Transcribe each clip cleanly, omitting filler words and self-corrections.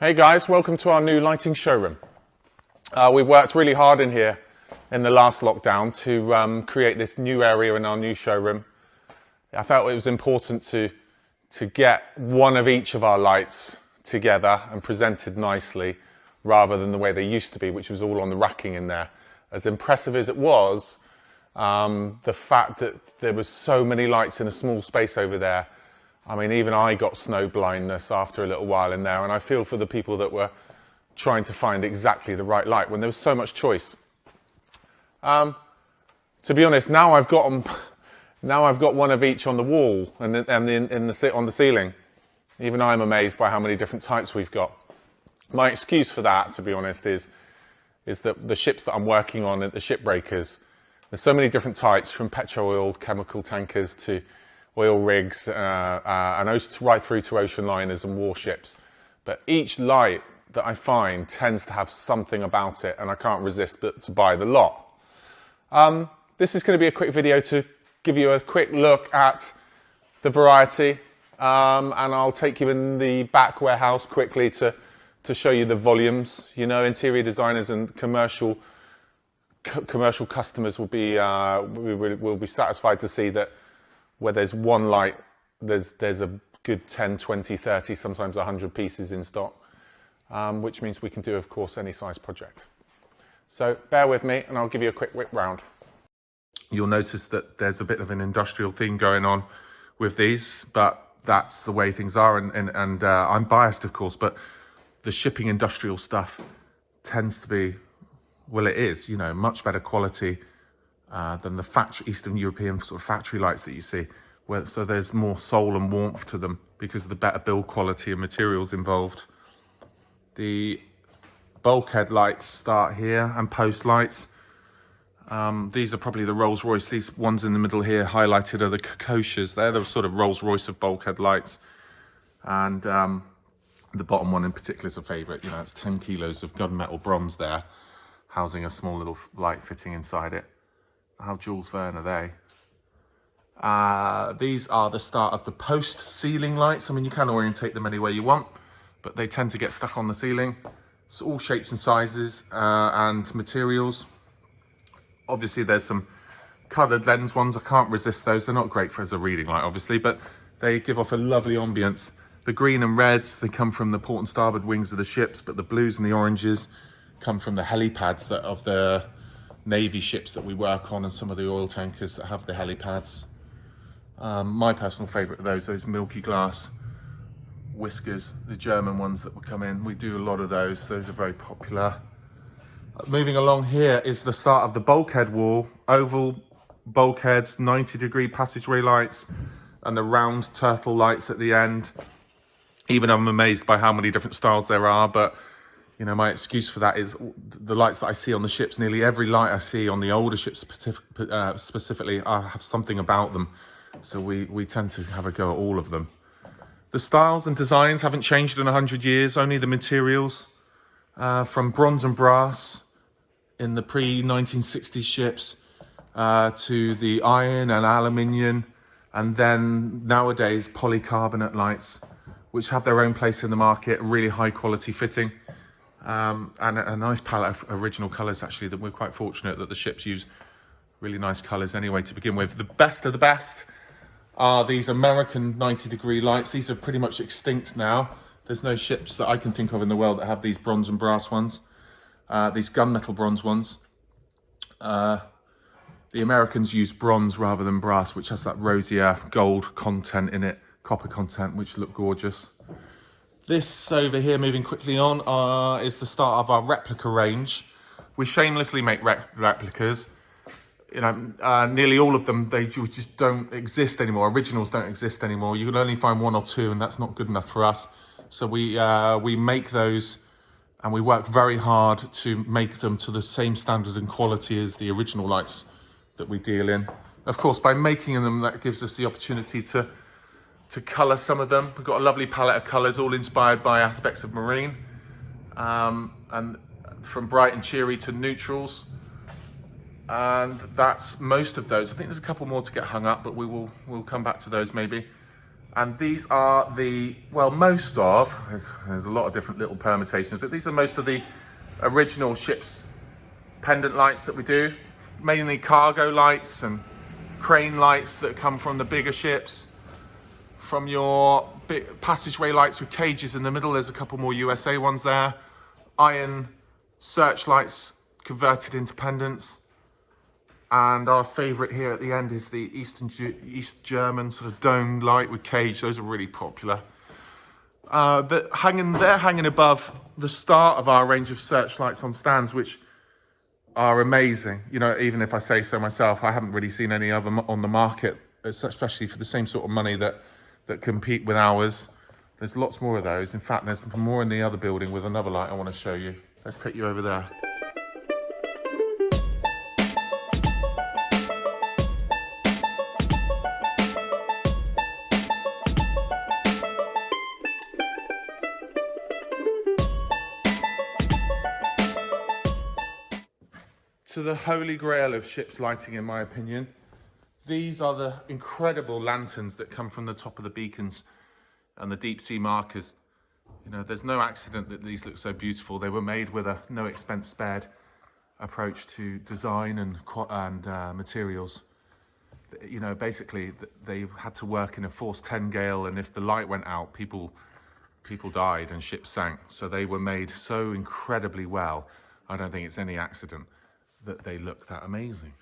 Hey guys, welcome to our new lighting showroom. We worked really hard in here in the last lockdown to create this new area in our new showroom. I felt it was important to get one of each of our lights together and presented nicely rather than the way they used to be, which was all on the racking in there. As impressive as it was, the fact that there was so many lights in a small space over there, I mean, even I got snow blindness after a little while in there, and I feel for the people that were trying to find exactly the right light when there was so much choice. To be honest, now I've got one of each on the wall and on the ceiling. Even I'm amazed by how many different types we've got. My excuse for that, to be honest, is that the ships that I'm working on at the shipbreakers, there's so many different types, from petrol oil chemical tankers to oil rigs, and right through to ocean liners and warships. But each light that I find tends to have something about it, and I can't resist but to buy the lot. This is going to be a quick video to give you a quick look at the variety, and I'll take you in the back warehouse quickly to show you the volumes. You know, interior designers and commercial customers will be satisfied to see that where there's one light, there's a good 10, 20, 30, sometimes 100 pieces in stock, which means we can do, of course, any size project. So bear with me and I'll give you a quick whip round. You'll notice that there's a bit of an industrial theme going on with these, but that's the way things are, and I'm biased, of course, but the shipping industrial stuff tends to be, well, it is, you know, much better quality than the Eastern European sort of factory lights that you see, so there's more soul and warmth to them because of the better build quality and materials involved. The bulkhead lights start here, and post lights. These are probably the Rolls-Royce. These ones in the middle here highlighted are the Kokoschas. They're the sort of Rolls-Royce of bulkhead lights. And the bottom one in particular is a favourite. You know, it's 10 kilos of gunmetal bronze there, housing a small little light fitting inside it. How Jules Verne are they? These are the start of the post ceiling lights. I mean, you can orientate them any way you want, but they tend to get stuck on the ceiling. So all shapes and sizes and materials. Obviously, there's some coloured lens ones. I can't resist those. They're not great for as a reading light, obviously, but they give off a lovely ambience. The green and reds, they come from the port and starboard wings of the ships, but the blues and the oranges come from the helipads of the Navy ships that we work on, and some of the oil tankers that have the helipads. My personal favourite of those milky glass whiskers, the German ones that would come in. We do a lot of those. Those are very popular. Moving along here is the start of the bulkhead wall. Oval bulkheads, 90-degree passageway lights, and the round turtle lights at the end. Even I'm amazed by how many different styles there are, but you know, my excuse for that is the lights that I see on the ships. Nearly every light I see on the older ships specifically have something about them. So we tend to have a go at all of them. The styles and designs haven't changed in 100 years, only the materials. From bronze and brass in the pre-1960s ships to the iron and aluminium, and then nowadays polycarbonate lights, which have their own place in the market, really high quality fitting. And a nice palette of original colours, actually, that we're quite fortunate that the ships use really nice colours anyway to begin with. The best of the best are these American 90-degree lights. These are pretty much extinct now. There's no ships that I can think of in the world that have these bronze and brass ones, these gunmetal bronze ones. The Americans use bronze rather than brass, which has that rosier gold content in it, copper content, which look gorgeous. This over here, moving quickly on, is the start of our replica range. We shamelessly make replicas. You know, nearly all of them, they just don't exist anymore. Originals don't exist anymore. You can only find one or two, and that's not good enough for us. So we make those, and we work very hard to make them to the same standard and quality as the original lights that we deal in. Of course, by making them, that gives us the opportunity to colour some of them. We've got a lovely palette of colours, all inspired by aspects of marine, and from bright and cheery to neutrals. And that's most of those. I think there's a couple more to get hung up, but we'll come back to those maybe. And these are the, well, most of, there's a lot of different little permutations, but these are most of the original ship's pendant lights that we do. Mainly cargo lights and crane lights that come from the bigger ships. From your big passageway lights with cages in the middle, there's a couple more USA ones there. Iron searchlights converted into pendants. And our favourite here at the end is the East German sort of domed light with cage. Those are really popular. They're hanging above the start of our range of searchlights on stands, which are amazing. You know, even if I say so myself, I haven't really seen any other on the market, especially for the same sort of money that compete with ours. There's lots more of those. In fact, there's more in the other building with another light I want to show you. Let's take you over there. To the holy grail of ship's lighting, in my opinion, these are the incredible lanterns that come from the top of the beacons and the deep sea markers. You know, there's no accident that these look so beautiful. They were made with a no expense spared approach to design and materials. You know, basically they had to work in a force 10 gale, and if the light went out, people died and ships sank. So they were made so incredibly well. I don't think it's any accident that they look that amazing.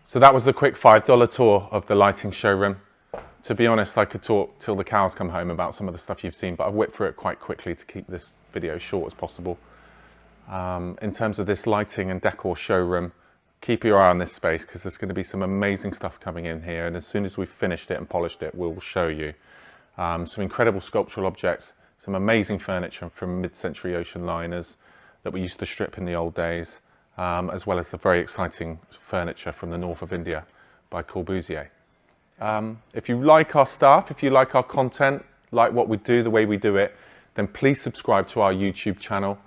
So that was the quick $5 tour of the lighting showroom. To be honest, I could talk till the cows come home about some of the stuff you've seen, but I've whipped through it quite quickly to keep this video short as possible. In terms of this lighting and decor showroom, keep your eye on this space because there's going to be some amazing stuff coming in here, and as soon as we've finished it and polished it, we'll show you. Some incredible sculptural objects, some amazing furniture from mid-century ocean liners that we used to strip in the old days, as well as the very exciting furniture from the north of India by Corbusier. If you like our stuff, if you like our content, like what we do, the way we do it, then please subscribe to our YouTube channel.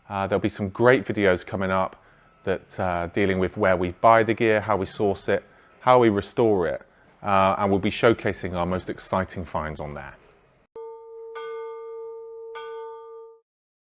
There'll be some great videos coming up that dealing with where we buy the gear, how we source it, how we restore it, and we'll be showcasing our most exciting finds on there.